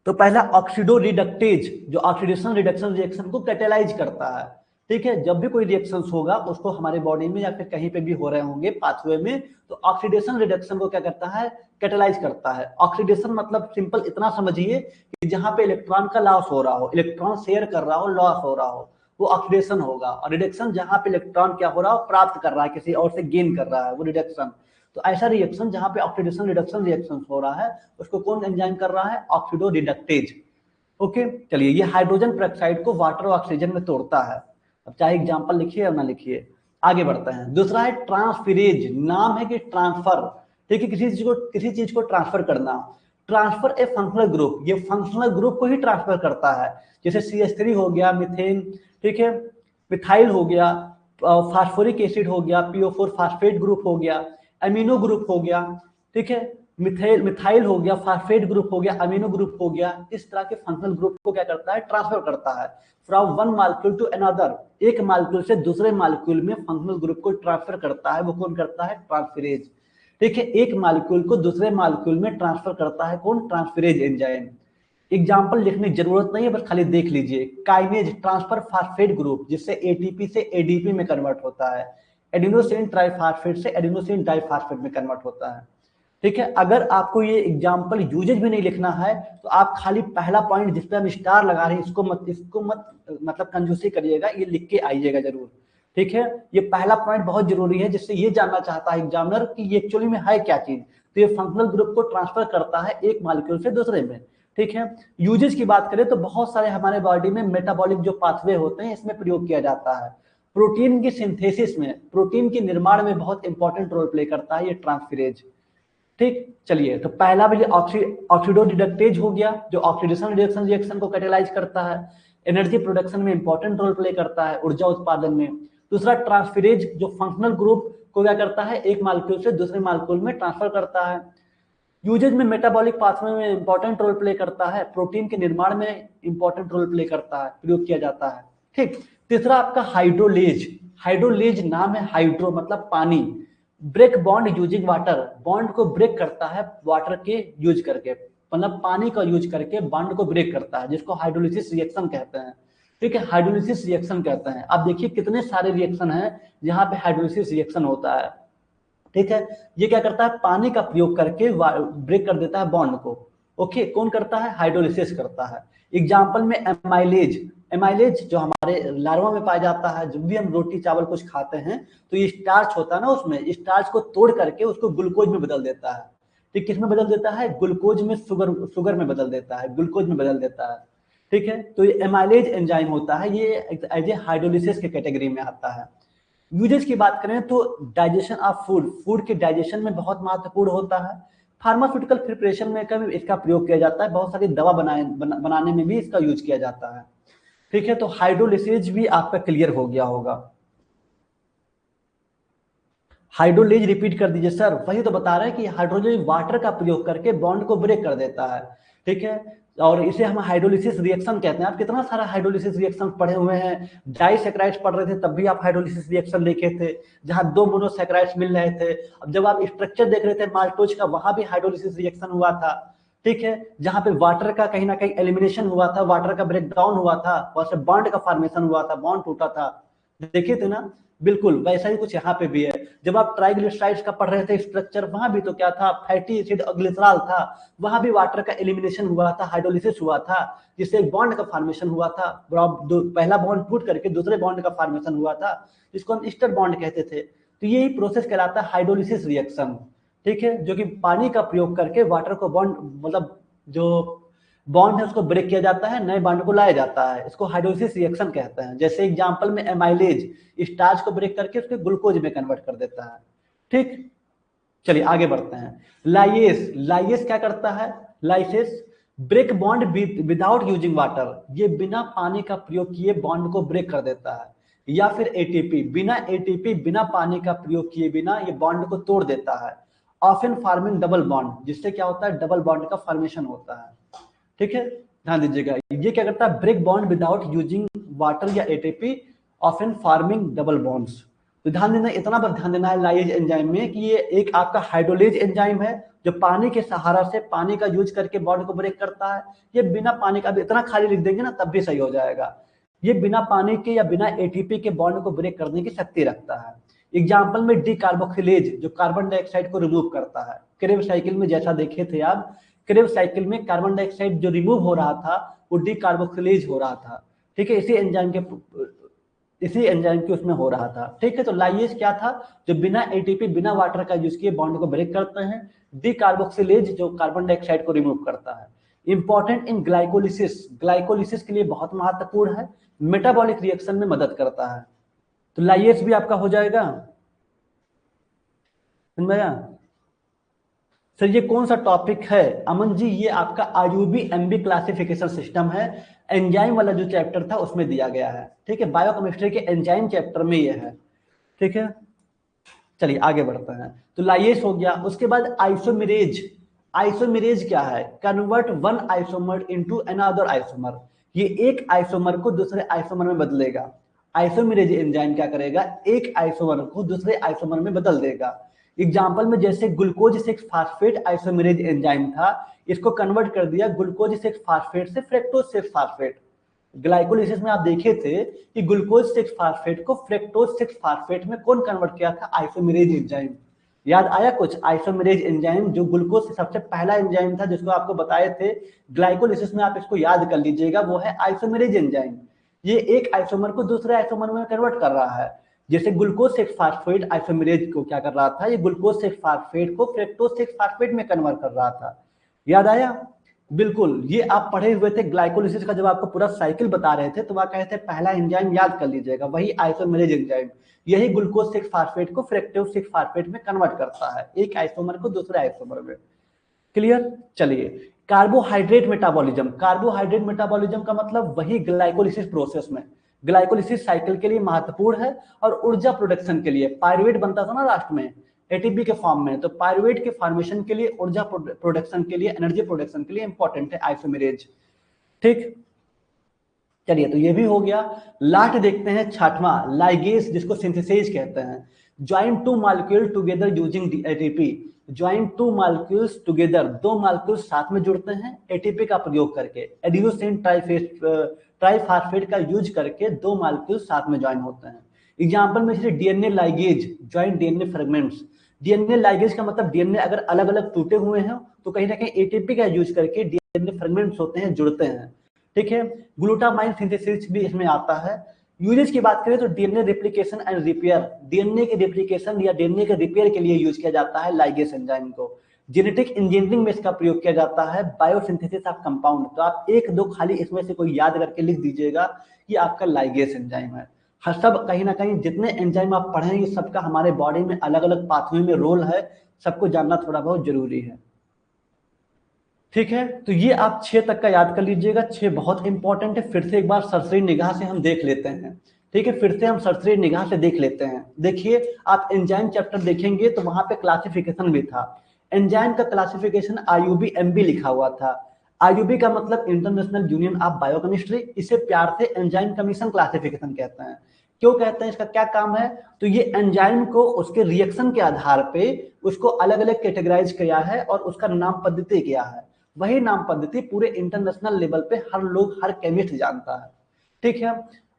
तो पहला ऑक्सीडो रिडक्टेज जो ऑक्सीडेशन रिडक्शन रिएक्शन को कैटेलाइज करता है। ठीक है, जब भी कोई रिएक्शन होगा उसको हमारे बॉडी में या फिर कहीं पे भी हो रहे होंगे पाथवे में, तो ऑक्सीडेशन रिडक्शन को क्या करता है, कैटेलाइज करता है। ऑक्सीडेशन मतलब सिंपल इतना समझिए कि जहां पे इलेक्ट्रॉन का लॉस हो रहा हो, इलेक्ट्रॉन शेयर कर रहा हो, लॉस हो रहा हो, वो ऑक्सीडेशन होगा। और रिडक्शन जहां पे इलेक्ट्रॉन क्या हो रहा हो, प्राप्त कर रहा है, किसी और से गेन कर रहा है, वो रिडक्शन। तो ऐसा रिएक्शन जहां पे ऑक्सीडेशन रिडक्शन रिएक्शन हो रहा है, उसको कौन एंजाइम कर रहा है, ऑक्सीडो रिडक्टेज। ओके, चलिए, ये हाइड्रोजन पेरोक्साइड को वाटर और ऑक्सीजन में तोड़ता है। अब चाहे एग्जांपल लिखिए या ना लिखिए, आगे बढ़ते हैं। दूसरा है ट्रांसफिरेज, नाम है कि ट्रांसफर, ठीक है, किसी चीज को ट्रांसफर करना। ट्रांसफर ए फंक्शनल ग्रुप, ये फंक्शनल ग्रुप को ही ट्रांसफर करता है। जैसे CH3 हो गया, मीथेन, ठीक है, मिथाइल हो गया, फास्फोरिक एसिड हो गया, PO4 फास्फेट ग्रुप हो गया, अमीनो ग्रुप हो गया, ठीक है, मिथाइल हो गया, फास्फेट ग्रुप हो गया, अमीनो ग्रुप हो गया। इस तरह के फंक्शनल ग्रुप को क्या करता है, ट्रांसफर करता है from one molecule to another, एक मालिक्यूल से दूसरे मालिक्यूल में फंक्शनल ग्रुप को ट्रांसफर करता है। वो कौन करता है, ट्रांसफिरेज। ठीक है, एक मालिक्यूल को दूसरे मालिक्यूल में ट्रांसफर करता है कौन, ट्रांसफिरेज एंजाइम। एग्जाम्पल लिखने की जरूरत नहीं है, बस खाली देख लीजिए। काइनेज, ट्रांसफर फास्फेट ग्रुप, जिससे एटीपी से एडीपी में कन्वर्ट होता है। एडिनोसिन ट्राइफॉस्फेट से एडिनोसिन डाइफॉस्फेट में कन्वर्ट होता है। ठीक है, अगर आपको ये एग्जाम्पल यूजेज भी नहीं लिखना है तो आप खाली पहला पॉइंट जिस पे हम स्टार लगा रहे हैं इसको मत मतलब कंजूसी करिएगा, ये लिख के आइएगा जरूर। ठीक है, ये पहला पॉइंट बहुत जरूरी है, जिससे ये जानना चाहता है एग्जामिनर कि ये एक्चुअली में है क्या चीज। तो ये फंक्शनल ग्रुप को ट्रांसफर करता है एक मॉलिक्यूल से दूसरे में। ठीक है, यूजेज की बात करें तो बहुत सारे हमारे बॉडी में मेटाबॉलिक जो पाथवे होते हैं इसमें प्रयोग किया जाता है। प्रोटीन की सिंथेसिस में, प्रोटीन के निर्माण में बहुत इंपॉर्टेंट रोल प्ले करता है ये ट्रांसफिरेज। ठीक, चलिए, तो पहला भी ऑक्सीडो रिडक्टेज हो गया, जो ऑक्सीडेशन रिडक्शन रिएक्शन को कैटेलाइज करता है, एनर्जी प्रोडक्शन में इंपॉर्टेंट रोल प्ले करता है, ऊर्जा उत्पादन में। दूसरा ट्रांसफिरेज, जो फंक्शनल ग्रुप को क्या करता है, एक मालिक्यूल से दूसरे मालिक्यूल में ट्रांसफर करता है। यूजेज में मेटाबॉलिक पाथवे में इंपॉर्टेंट रोल प्ले करता है, प्रोटीन के निर्माण में इंपॉर्टेंट रोल प्ले करता है, प्रयोग किया जाता है। ठीक, तीसरा आपका हाइड्रोलेज। हाइड्रोलेज नाम है, हाइड्रो मतलब पानी, break bond using water, bond को ब्रेक करता है वाटर के यूज करके, मतलब पानी का यूज करके बॉन्ड को ब्रेक करता है, जिसको हाइड्रोलिसिस रिएक्शन कहते हैं। ठीक है, हाइड्रोलिसिस रिएक्शन कहते हैं। अब देखिए कितने सारे रिएक्शन हैं जहां पे हाइड्रोलिसिस रिएक्शन होता है। ठीक है, ये क्या करता है, पानी का प्रयोग करके ब्रेक कर देता है बॉन्ड को। ओके, कौन करता है, हाइड्रोलिसिस करता है। एग्जाम्पल में एमाइलेज, एमाइलेज जो हमारे लार्वा में पाया जाता है। जब भी हम रोटी चावल कुछ खाते हैं तो ये स्टार्च होता है ना, उसमें स्टार्च को तोड़ करके उसको ग्लूकोज में बदल देता है। ठीक, किस में बदल देता है, ग्लूकोज में, शुगर में बदल देता है, ग्लूकोज में बदल देता है। ठीक है, तो ये एमाइलेज एंजाइम होता है, ये एज ए हाइड्रोलिसिस के कैटेगरी में आता है। यूजेज की बात करें तो डाइजेशन ऑफ फूड, फूड के डाइजेशन में बहुत महत्वपूर्ण होता है। फार्मास्यूटिकल प्रिपरेशन में कभी इसका प्रयोग किया जाता है, बहुत सारी दवा बनाने में भी इसका यूज किया जाता है। ठीक है, तो हाइड्रोलिसिस भी आपका क्लियर हो गया होगा। हाइड्रोलेज रिपीट कर दीजिए सर, वही तो बता रहे हैं कि हाइड्रोजन वाटर का प्रयोग करके बॉन्ड को ब्रेक कर देता है। ठीक है, और इसे हम हाइड्रोलिसिस रिएक्शन कहते हैं। आप कितना सारा हाइड्रोलिसिस रिएक्शन पढ़े हुए हैं, डाइसैकेराइड्स पढ़ रहे थे तब भी आप हाइड्रोलिसिस रिएक्शन देखे थे, जहां दो मोनोसैकेराइड्स मिल रहे थे। अब जब आप स्ट्रक्चर देख रहे थे माल्टोज का, वहां भी हाइड्रोलिसिस रिएक्शन हुआ था। ठीक है, जहां पे वाटर का कहीं ना कहीं एलिमिनेशन हुआ था, वाटर का ब्रेकडाउन हुआ था, वहां से बॉन्ड का फॉर्मेशन हुआ था, बॉन्ड टूटा था, देखे थे ना। बिल्कुल वैसा ही कुछ यहाँ पे भी है। जब आप ट्राइग्लिसराइड्स का पढ़ रहे थे स्ट्रक्चर, वहां भी तो क्या था, फैटी एसिड ग्लिसरॉल था, वहां भी वाटर का एलिमिनेशन हुआ था, हाइड्रोलिसिस हुआ था, जिससे एक बॉन्ड का फॉर्मेशन हुआ था। पहला बॉन्ड टूट करके दूसरे बॉन्ड का फॉर्मेशन हुआ था, जिसको हम ईस्टर बॉन्ड कहते थे। तो यही प्रोसेस कहलाता है हाइड्रोलिसिस रिएक्शन। ठीक है, जो कि पानी का प्रयोग करके वाटर को बॉन्ड, मतलब जो बॉन्ड है उसको ब्रेक किया जाता है, नए बॉन्ड को लाया जाता है, इसको हाइड्रोलिसिस रिएक्शन कहते हैं। जैसे एग्जांपल में एमाइलेज स्टार्च को ब्रेक करके उसके ग्लूकोज में कन्वर्ट कर देता है। ठीक, चलिए आगे बढ़ते हैं। लाइएस, लाइएस क्या करता है, lyases break bond without using water, ये बिना पानी का प्रयोग किए बॉन्ड को ब्रेक कर देता है। या फिर एटीपी, बिना एटीपी, बिना पानी का प्रयोग किए बिना ये बॉन्ड को तोड़ देता है। ऑफन फार्मिंग डबल बॉन्ड, जिससे क्या होता है, डबल बॉन्ड का फॉर्मेशन होता है। ठीक है, ध्यान दीजिएगा, ये क्या करता है, break bond without using water या ATP, often forming double bonds. तो ध्यान देना, इतना बस ध्यान देना है लाइज एंजाइम में कि ये एक आपका हाइड्रोलेज एंजाइम है, जो पानी के सहारा से, पानी का यूज करके बॉन्ड को ब्रेक करता है। ये बिना पानी का भी, इतना खाली लिख देंगे ना तब भी सही हो जाएगा। ये बिना पानी के या बिना एटीपी के बॉन्ड को ब्रेक करने की शक्ति रखता है। एग्जाम्पल में डी कार्बोक्सिलेज जो कार्बन डाइऑक्साइड को रिमूव करता है। क्रेब साइकिल में जैसा देखे थे आप, क्रेब साइकिल में कार्बन डाइऑक्साइड जो रिमूव हो रहा था वो डी कार्बोक्सिलेज हो रहा था, ठीक है, इसी एंजाइम के उसमें हो रहा था, ठीक है। तो लाइएज क्या था, जो बिना एटीपी बिना वाटर का यूज किए बॉन्ड को ब्रेक करते हैं। डी कार्बोक्सिलेज जो कार्बन डाइऑक्साइड को रिमूव करता है। इंपॉर्टेंट इन ग्लाइकोलिसिस, ग्लाइकोलिसिस के लिए बहुत महत्वपूर्ण है, मेटाबॉलिक रिएक्शन में मदद करता है। तो लाइएज भी आपका हो जाएगा। समझ में आया? सर ये कौन सा टॉपिक है अमन जी? ये आपका आईयूबी एमबी क्लासिफिकेशन सिस्टम है, एंजाइम वाला जो चैप्टर था उसमें दिया गया है, ठीक है। बायोकेमिस्ट्री के एंजाइम चैप्टर में ये है, ठीक है। चलिए आगे बढ़ते हैं। तो लाइएज हो गया। उसके बाद आइसोमेरेज। आइसोमेरेज क्या है? Convert one isomer into another isomer. ये एक आइसोमर को दूसरे आइसोमर में बदलेगा। आइसोमेरेज एंजाइम क्या करेगा? एक आइसोमर को दूसरे आइसोमर में बदल देगा। एग्जाम्पल में जैसे ग्लूकोज 6 फास्फेट आइसोमेरेज एंजाइम था, इसको कन्वर्ट कर दिया ग्लूकोज 6 फास्फेट से फ्रेक्टोज 6 फास्फेट। ग्लाइकोलिसिस में आप देखे थे कि ग्लूकोज 6 फास्फेट को फ्रेक्टोज 6 फास्फेट में कौन कन्वर्ट किया था? Isomerase enzyme. याद आया कुछ? आइसोमेरेज एंजाइम जो ग्लूकोज से सबसे पहला एंजाइम था जिसको आपको बताए थे ग्लाइकोलिसिस में, आप इसको याद कर लीजिएगा, वो है आइसोमेरेज एंजाइम। ये एक आइसोमर को दूसरे आइसोमर में कन्वर्ट कर रहा है। जैसे ग्लूकोज 6 फास्फेट आइसोमेरेज को क्या कर रहा था? ये ग्लूकोज 6 फास्फेट को फ्रेक्टोज 6 फास्फेट में कन्वर्ट कर रहा था। याद आया? बिल्कुल। ये आप पढ़े हुए थे ग्लाइकोलिसिस का, जब आपको पूरा साइकिल बता रहे थे तो वहां कहे थे पहला एंजाइम याद कर लीजिएगा, वही आइसोमेरेज एंजाइम। यही ग्लूकोज 6 फास्फेट को फ्रेक्टोज 6 फास्फेट में कन्वर्ट करता है, एक आइसोमर को दूसरे आइसोमर में। क्लियर? चलिए, कार्बोहाइड्रेट मेटाबॉलिज्म। कार्बोहाइड्रेट मेटाबॉलिज्म का मतलब वही ग्लाइकोलिसिस प्रोसेस में, ग्लाइकोलिसिस साइकिल के लिए महत्वपूर्ण है और ऊर्जा प्रोडक्शन के लिए। पायरुवेट बनता था ना लास्ट में एटीपी के फॉर्म में, तो पायरुवेट के फॉर्मेशन के लिए, ऊर्जा प्रोडक्शन के लिए, एनर्जी प्रोडक्शन के लिए इंपॉर्टेंट है आइसोमेरेज, ठीक। चलिए, तो ये भी हो गया। लास्ट देखते हैं छठवां, लाइगेज, जिसको सिंथेसेज कहते हैं। Join two molecule together using ATP. Join two molecules together, दो मॉलिक्यूल्स साथ में जुड़ते हैं एटीपी का प्रयोग करके। एडिनोसिन ट्राइफॉस्फेट का यूज करके दो मॉलिक्यूल्स साथ में ज्वाइन होते हैं। एग्जांपल में जैसे DNA ligase, join DNA fragments. DNA ligase का मतलब डीएनए अगर अलग अलग टूटे हुए हैं तो कहीं ना कहीं एटीपी का यूज करके डीएनए फ्रेगमेंट्स होते हैं, जुड़ते हैं, ठीक है। ग्लूटामाइन सिंथेसिस भी इसमें आता है। यूजेज की बात करें तो DNA replication and repair, DNA के रेप्लिकेशन या डीएनए के रिपेयर के लिए यूज किया जाता है लाइगेज एंजाइम को। जेनेटिक इंजीनियरिंग में इसका प्रयोग किया जाता है। बायोसिंथेसिस ऑफ कंपाउंड, तो आप एक दो खाली इसमें से कोई याद करके लिख दीजिएगा, ये आपका लाइगेज एंजाइम है। हर सब कहीं ना कहीं जितने एंजाइम आप पढ़ेंगे सबका हमारे बॉडी में अलग अलग पाथवे में रोल है, सबको जानना थोड़ा बहुत जरूरी है, ठीक है। तो ये आप 6 तक का याद कर लीजिएगा, 6 बहुत इंपॉर्टेंट है। फिर से एक बार सरसरी निगाह से हम देख लेते हैं, ठीक है। फिर से हम सरसरी निगाह से देख लेते हैं। देखिए, आप एंजाइम चैप्टर देखेंगे तो वहां पे क्लासिफिकेशन भी था। एंजाइम का क्लासिफिकेशन आईयूबी एमबी लिखा हुआ था। आईयूबी का मतलब इंटरनेशनल यूनियन ऑफ बायोकेमिस्ट्री, इसे प्यार से एंजाइम कमीशन क्लासिफिकेशन कहते हैं। क्यों कहते हैं? इसका क्या काम है? तो ये एंजाइम को उसके रिएक्शन के आधार पे उसको अलग अलग कैटेगराइज किया है और उसका नाम पद्धति किया है। वही नाम पद्धति पूरे इंटरनेशनल लेवल पे हर लोग, हर केमिस्ट जानता है, ठीक है।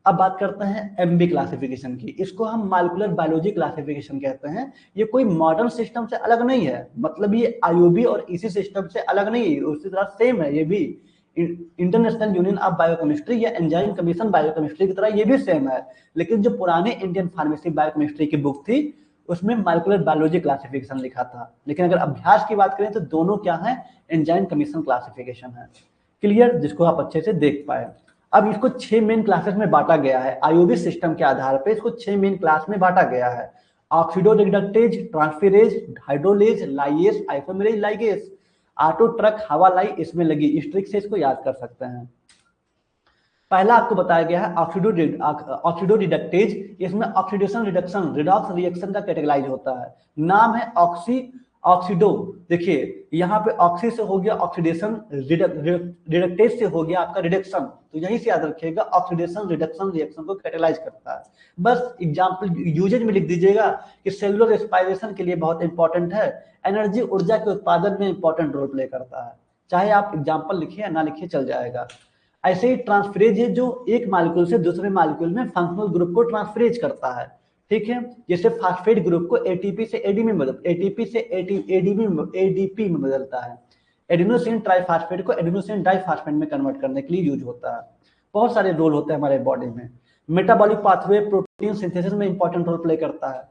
अब बात करते हैं एमबी क्लासिफिकेशन की। इसको हम मॉलिक्यूलर बायोलॉजी क्लासिफिकेशन कहते हैं। ये कोई मॉडर्न सिस्टम से अलग नहीं है, मतलब ये आईयूबी और इसी सिस्टम से अलग नहीं है, उसी तरह सेम है। ये भी इंटरनेशनल यूनियन ऑफ बायोकेमिस्ट्री या एंजाइम कमीशन बायोकेमिस्ट्री की तरह ये भी सेम है। लेकिन जो पुराने इंडियन फार्मेसी बायोकेमिस्ट्री की बुक थी उसमें मॉलिक्यूलर बायोलॉजी क्लासिफिकेशन लिखा था। लेकिन अगर अभ्यास की बात करें तो दोनों क्या है? एंजाइम कमीशन क्लासिफिकेशन है। क्लियर? जिसको आप अच्छे से देख पाए। अब इसको 6 मेन क्लासेस में बांटा गया है। आईओबी सिस्टम के आधार पर इसको 6 मेन क्लास में बांटा गया है। Oxidoreductase, transferase, hydrolase, lyase, isomerase, ligase. Auto truck, हवा लाई इसमें लगी, इस ट्रिक से इसको याद कर सकते हैं। पहला आपको बताया गया है ऑक्सीडो रिडक्टेज। इसमें ऑक्सीडेशन रिडक्शन, रिडॉक्स रिएक्शन का कैटेगराइज होता है। नाम है ऑक्सीडो। देखिए यहाँ पे ऑक्सी से हो गया ऑक्सीडेशन, रिडक्टेज से हो गया आपका रिडक्शन, तो यहीं से याद रखिएगा ऑक्सीडेशन रिडक्शन रिएक्शन को कैटेगराइज करता है। बस एग्जांपल यूजेज में लिख दीजिएगा कि सेलुलर रेस्पिरेशन के लिए बहुत इंपॉर्टेंट है, एनर्जी ऊर्जा के उत्पादन में इंपॉर्टेंट रोल प्ले करता है। चाहे आप एग्जाम्पल लिखिए या ना लिखिए चल जाएगा। ऐसे ही ट्रांसफरेज है जो एक मॉलिक्यूल से दूसरे मॉलिक्यूल में फंक्शनल ग्रुप को ट्रांसफरेज करता है, ठीक है। जैसे फास्फेट ग्रुप को एटीपी से एटीपी से एडीपी में बदलता है। एडिनोसिन ट्राइफॉस्फेट को एडिनोसिन डाइफॉस्फेट में कन्वर्ट करने के लिए यूज होता है। बहुत सारे रोल होते हैं हमारे बॉडी में। मेटाबॉलिक पाथवे प्रोटीन सिंथेसिस में इंपॉर्टेंट रोल प्ले करता है।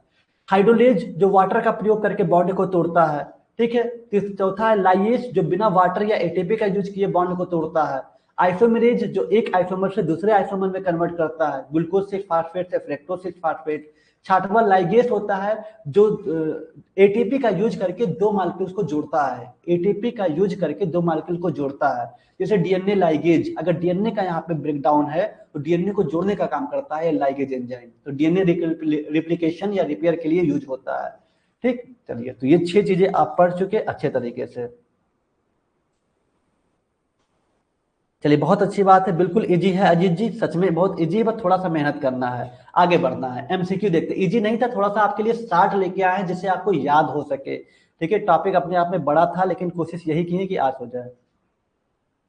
हाइड्रोलेज जो वाटर का प्रयोग करके बॉन्ड को तोड़ता है, ठीक है। चौथा है लाइएज जो बिना वाटर या एटीपी का यूज किए बॉन्ड को तोड़ता है। आइसोमेरेज जो एक आइसोमर से दूसरे आइसोमर में कन्वर्ट करता है, ग्लूकोज 6 फास्फेट से फ्रक्टोज 6 फास्फेट। छठवां लाइगेस होता है जो एटीपी का यूज करके दो मॉलिक्यूल्स को जोड़ता है, एटीपी का यूज करके दो मॉलिक्यूल को जोड़ता है। जैसे डीएनए लाइगेज, अगर डीएनए का यहाँ पे ब्रेकडाउन है तो डीएनए को जोड़ने का काम करता है लाइगेज एंजाइम, तो डीएनए रिप्लिकेशन या रिपेयर के लिए यूज होता है, ठीक। चलिए, तो ये 6 चीजें आप पढ़ चुके अच्छे तरीके से। चलिए, बहुत अच्छी बात है, बिल्कुल इजी है अजीत जी, सच में बहुत इजी है, बस थोड़ा सा मेहनत करना है, आगे बढ़ना है। एमसीक्यू देखते, इजी नहीं था, थोड़ा सा आपके लिए शार्ट लेके आए हैं जिससे आपको याद हो सके, ठीक है। टॉपिक अपने आप में बड़ा था लेकिन कोशिश यही की है कि आज हो जाए,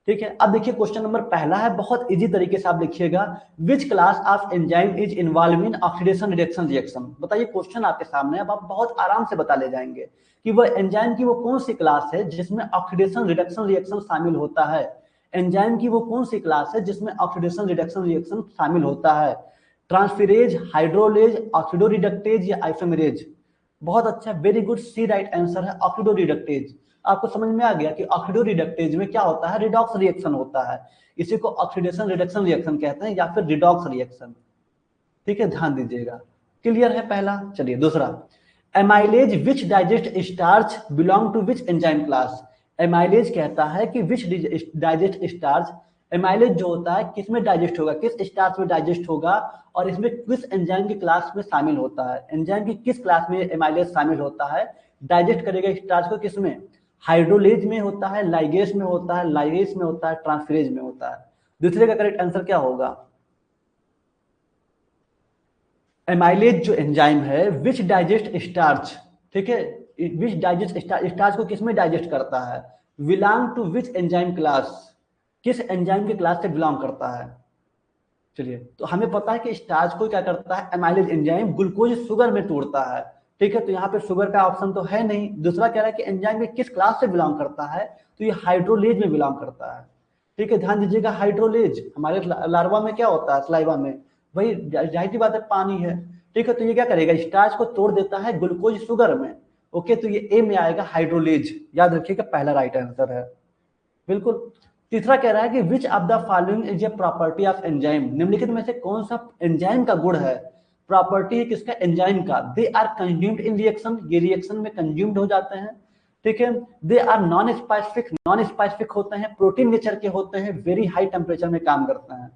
ठीक है। अब देखिए क्वेश्चन नंबर पहला है, बहुत इजी तरीके से आप लिखिएगा। Which class of enzyme is involve in oxidation reduction reaction. बताइए, क्वेश्चन आपके सामने, अब आप बहुत आराम से बता ले जाएंगे कि वह एंजाइम की वो कौन सी क्लास है जिसमें ऑक्सीडेशन रिडक्शन रिएक्शन शामिल होता है। एंजाइम की वो कौन सी क्लास है जिसमें ऑक्सीडेशन रिडक्शन रिएक्शन शामिल होता है। ट्रांसफेरेज, हाइड्रोलेज, ऑक्सीडोरिडक्टेज या आइसोमेरेज। बहुत अच्छा, वेरी गुड, सी राइट आंसर है ऑक्सीडोरिडक्टेज। आपको समझ में आ गया कि ऑक्सीडोरिडक्टेज में क्या होता है, रिडॉक्स रिएक्शन होता है, इसी को ऑक्सीडेशन रिडक्शन रिएक्शन कहते हैं या फिर रिडॉक्स रिएक्शन, ठीक है, ध्यान दीजिएगा। क्लियर है पहला। चलिए दूसरा, amylase which digest starch belong to which enzyme class. Amylase कहता है कि विच डाइजेस्ट स्टार्च, एमाइलेज जो होता है किस में डाइजेस्ट होगा, किस स्टार्च में डाइजेस्ट होगा और इसमें किस एंजाइम की क्लास में शामिल होता है। एंजाइम की किस क्लास में एमाइलेज शामिल होता है, डाइजेस्ट करेगा स्टार्च को, किस में, हाइड्रोलेज में होता है, लाइगेस में होता है, लाइगेस में होता है, ट्रांसफरेज में होता है। दूसरे का करेक्ट आंसर क्या होगा, एमाइलेज जो एंजाइम है विच डाइजेस्ट स्टार्च, ठीक है, विच डाइजेस्ट स्टार्च को किस में डाइजेस्ट करता है, belong to which enzyme class, किस एंजाइम के क्लास से बिलोंग करता है। चलिए, तो हमें पता है कि स्टार्च को क्या करता है, एमाइलेज एंजाइम ग्लूकोज शुगर में तोड़ता है, ठीक है। तो यहाँ पे शुगर का ऑप्शन तो है नहीं। दूसरा कह रहा है कि एंजाइम में किस क्लास से बिलोंग करता है, तो ये हाइड्रोलेज में बिलोंग करता है, ठीक है। ध्यान दीजिएगा, हाइड्रोलेज हमारे लार्वा में क्या होता है, सलाइवा में, वही जाहिर सी बात है पानी है, ठीक है। तो ये क्या करेगा, स्टार्च को तोड़ देता है ग्लूकोज शुगर में, ओके। तो ये ए में आएगा हाइड्रोलेज, याद रखिएगा पहला राइट आंसर है, बिल्कुल। तीसरा कह रहा है कि which of the following is a property of enzyme, निम्नलिखित में से कौन सा एंजाइम का गुण है, प्रॉपर्टी है किसका, एंजाइम का। They are consumed in reaction, ये रिएक्शन में कंज्यूम्ड हो जाते हैं, ठीक है। They are non specific, non specific होते हैं, प्रोटीन नेचर के होते हैं, वेरी हाई टेम्परेचर में काम करते हैं।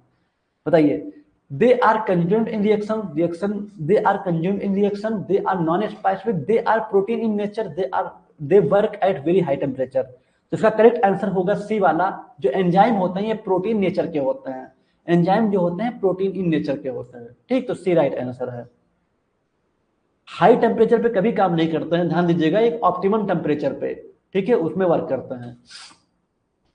बताइए, they are consumed in reaction, they are consumed in reaction, they are non specific, they are protein in nature, they work at very high temperature. तो इसका करेक्ट आंसर होगा सी वाला, जो एंजाइम होते हैं ये प्रोटीन नेचर के होते हैं, एंजाइम जो होते हैं प्रोटीन इन नेचर के होते हैं, ठीक। तो सी राइट आंसर है। हाई टेम्परेचर पे कभी काम नहीं करते हैं, ध्यान दीजिएगा, एक ऑप्टिमम टेम्परेचर पे, ठीक है, उसमें वर्क करते हैं।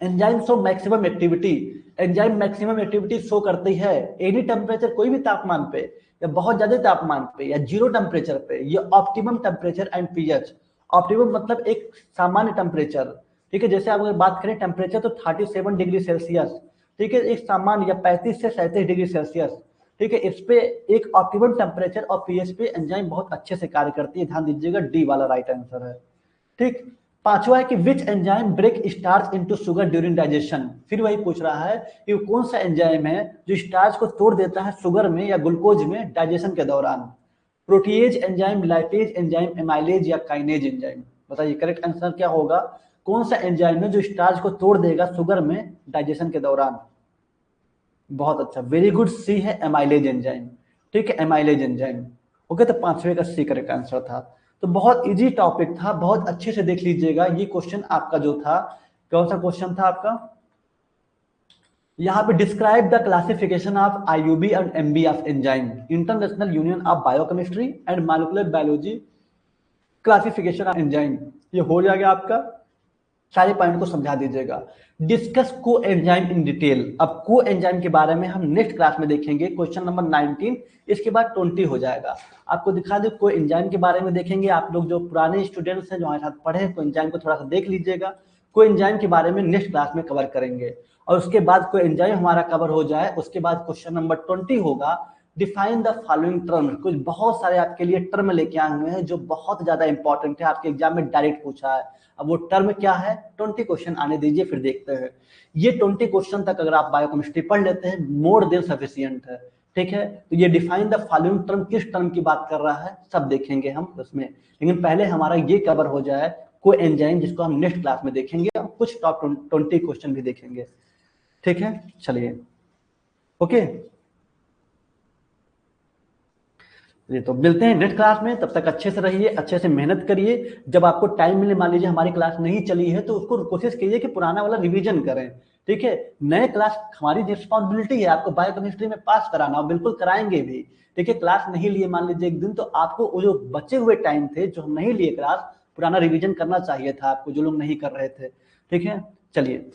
Enzyme show maximum activity, enzyme maximum activity show करती है एनी टेम्परेचर, कोई भी तापमान पे या बहुत ज्यादा तापमान पे या जीरो टेम्परेचर पे, ये optimum temperature and pH. Optimum मतलब एक सामान्य टेम्परेचर, ठीक है। जैसे आप अगर बात करें टेम्परेचर तो 37 डिग्री सेल्सियस, ठीक है, एक सामान्य या 35 से 37 डिग्री सेल्सियस, ठीक है। इस पे एक ऑप्टिमम टेम्परेचर और पीएच पे एंजाइम बहुत अच्छे से कार्य करती है, ध्यान दीजिएगा डी वाला राइट आंसर है, ठीक। पांचवा है कि which enzyme break starch into sugar during digestion, फिर वही पूछ रहा है कि कौन सा एंजाइम है जो स्टार्च को तोड़ देता है शुगर में या ग्लूकोज में डाइजेशन के दौरान। Protease enzyme, lipase enzyme, amylase या काइनेज एंजाइम। बताइए करेक्ट आंसर क्या होगा, कौन सा एंजाइम है जो स्टार्च को तोड़ देगा शुगर में डाइजेशन के दौरान। बहुत अच्छा, वेरी गुड, सी है एमाइलेज एंजाइम, ठीक है, एमाइलेज एंजाइम, ओके। तो पांचवे का सी करेक्ट आंसर था। तो बहुत इजी टॉपिक था, बहुत अच्छे से देख लीजिएगा। ये क्वेश्चन आपका जो था, कौन सा क्वेश्चन था आपका, यहाँ पे describe the classification of IUB and MB of enzyme, international union of biochemistry and molecular biology classification of enzyme, ये हो जाएगा आपका। सारे पॉइंट को समझा दीजिएगा। Discuss coenzyme in detail. अब को एंजाइम के बारे में हम नेक्स्ट क्लास में देखेंगे, क्वेश्चन नंबर 19, इसके बाद 20 हो जाएगा। आपको दिखा दे को एंजाइम के बारे में देखेंगे। आप लोग जो पुराने स्टूडेंट्स हैं जो हमारे साथ पढ़े को एंजाइम को थोड़ा सा देख लीजिएगा। को एंजाइम के बारे में नेक्स्ट क्लास में कवर करेंगे और उसके बाद को एंजाइम हमारा कवर हो जाए उसके बाद क्वेश्चन नंबर 20 होगा, डिफाइन द फॉलोइंग टर्म। कुछ बहुत सारे आपके लिए टर्म लेके आए हुए हैं जो बहुत ज्यादा इंपॉर्टेंट है, आपके एग्जाम में डायरेक्ट पूछा है। अब वो टर्म क्या है, 20 क्वेश्चन आने दीजिए फिर देखते हैं। ये 20 क्वेश्चन तक अगर आप बायोकेमिस्ट्री पढ़ लेते हैं मोर देन सफिशियंट है, ठीक है। तो ये डिफाइन द फॉलोइंग टर्म किस टर्म की बात कर रहा है सब देखेंगे हम उसमें, लेकिन पहले हमारा ये कवर हो जाए को एंजाइम, जिसको हम नेक्स्ट क्लास में देखेंगे और कुछ टॉप 20 क्वेश्चन भी देखेंगे, ठीक है। चलिए ओके, ये तो मिलते हैं नेक्स्ट क्लास में। तब तक अच्छे से रहिए, अच्छे से मेहनत करिए। जब आपको टाइम मिले, मान लीजिए हमारी क्लास नहीं चली है तो उसको कोशिश कीजिए कि पुराना वाला रिवीजन करें, ठीक है। नए क्लास हमारी रिस्पॉन्सिबिलिटी है आपको बायोकेमिस्ट्री में पास कराना, और बिल्कुल कराएंगे भी, ठीक है। क्लास नहीं लिए मान लीजिए एक दिन, तो आपको वो जो बचे हुए टाइम थे जो हम नहीं लिए क्लास, पुराना रिविजन करना चाहिए था आपको जो लोग नहीं कर रहे थे, ठीक है। चलिए।